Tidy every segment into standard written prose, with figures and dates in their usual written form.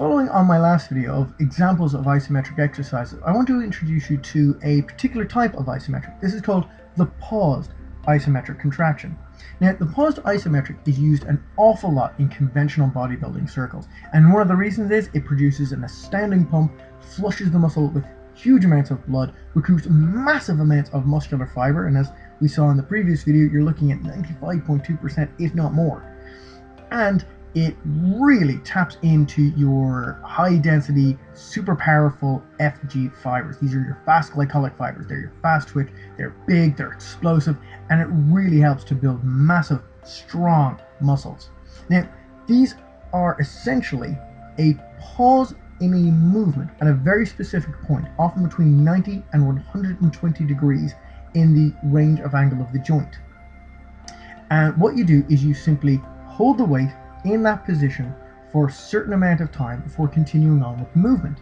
Following on my last video of examples of isometric exercises, I want to introduce you to a particular type of isometric. This is called the paused isometric contraction. Now, the paused isometric is used an awful lot in conventional bodybuilding circles, and one of the reasons is it produces an astounding pump, flushes the muscle with huge amounts of blood, recruits massive amounts of muscular fiber, and as we saw in the previous video, you're looking at 95.2%, if not more. And it really taps into your high density, super powerful FG fibers. These are your fast glycolic fibers. They're your fast twitch, they're big, they're explosive, and it really helps to build massive, strong muscles. Now, these are essentially a pause in a movement at a very specific point, often between 90 and 120 degrees in the range of angle of the joint. And what you do is you simply hold the weight in that position for a certain amount of time before continuing on with the movement.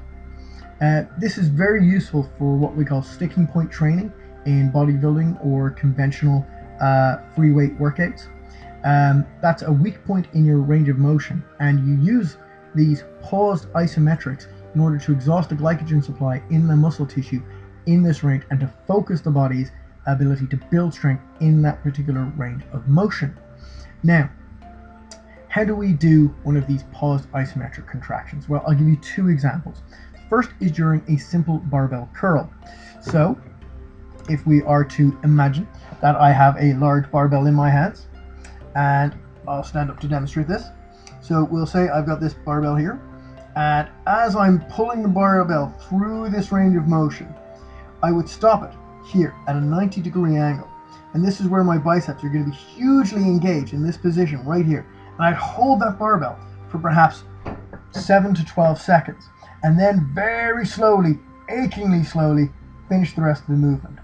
This is very useful for what we call sticking point training in bodybuilding or conventional free weight workouts. That's a weak point in your range of motion, and you use these paused isometrics in order to exhaust the glycogen supply in the muscle tissue in this range and to focus the body's ability to build strength in that particular range of motion. Now, how do we do one of these paused isometric contractions? Well, I'll give you two examples. First is during a simple barbell curl. So if we are to imagine that I have a large barbell in my hands, and I'll stand up to demonstrate this. So we'll say I've got this barbell here, and as I'm pulling the barbell through this range of motion, I would stop it here at a 90-degree angle. And this is where my biceps are going to be hugely engaged in this position right here. And I'd hold that barbell for perhaps 7 to 12 seconds, and then very slowly, achingly slowly, finish the rest of the movement.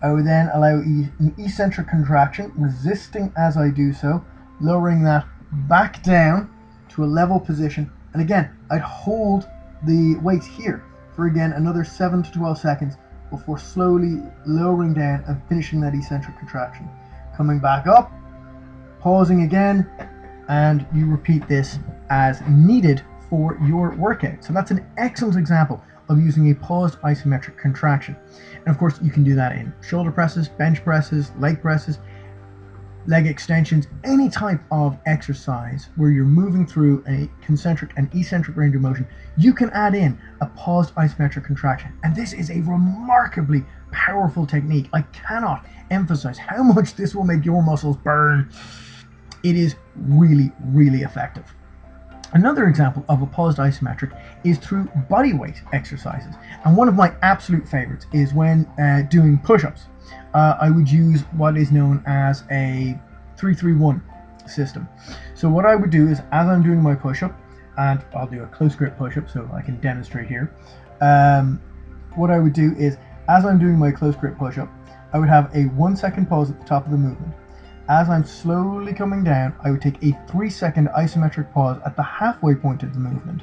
I would then allow an eccentric contraction, resisting as I do so, lowering that back down to a level position, and again, I'd hold the weight here for again another 7 to 12 seconds before slowly lowering down and finishing that eccentric contraction. Coming back up, pausing again, and you repeat this as needed for your workout. So that's an excellent example of using a paused isometric contraction. And of course, you can do that in shoulder presses, bench presses, leg extensions, any type of exercise where you're moving through a concentric and eccentric range of motion. You can add in a paused isometric contraction. And this is a remarkably powerful technique. I cannot emphasize how much this will make your muscles burn. It is really, really effective. Another example of a paused isometric is through body weight exercises. And one of my absolute favorites is when doing push-ups. I would use what is known as a 3-3-1 system. So what I would do is, as I'm doing my push-up, and I'll do a close grip push-up so I can demonstrate here. What I would do is, as I'm doing my close grip push-up, I would have a 1-second pause at the top of the movement. As I'm slowly coming down, I would take a 3-second isometric pause at the halfway point of the movement.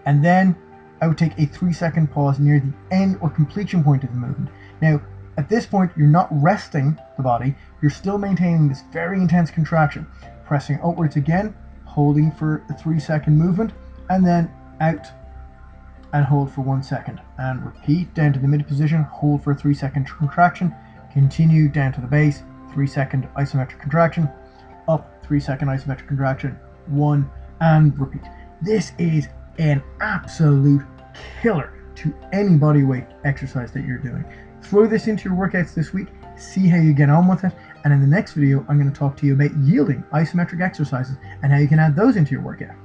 And then I would take a 3-second pause near the end or completion point of the movement. Now, at this point, you're not resting the body, you're still maintaining this very intense contraction. Pressing upwards again, holding for a 3-second movement, and then out and hold for 1 second. And repeat down to the mid position, hold for a 3-second contraction, continue down to the base, 3-second isometric contraction, up, 3-second isometric contraction, 1, and repeat. This is an absolute killer to any body weight exercise that you're doing. Throw this into your workouts this week, see how you get on with it, and in the next video I'm going to talk to you about yielding isometric exercises and how you can add those into your workout.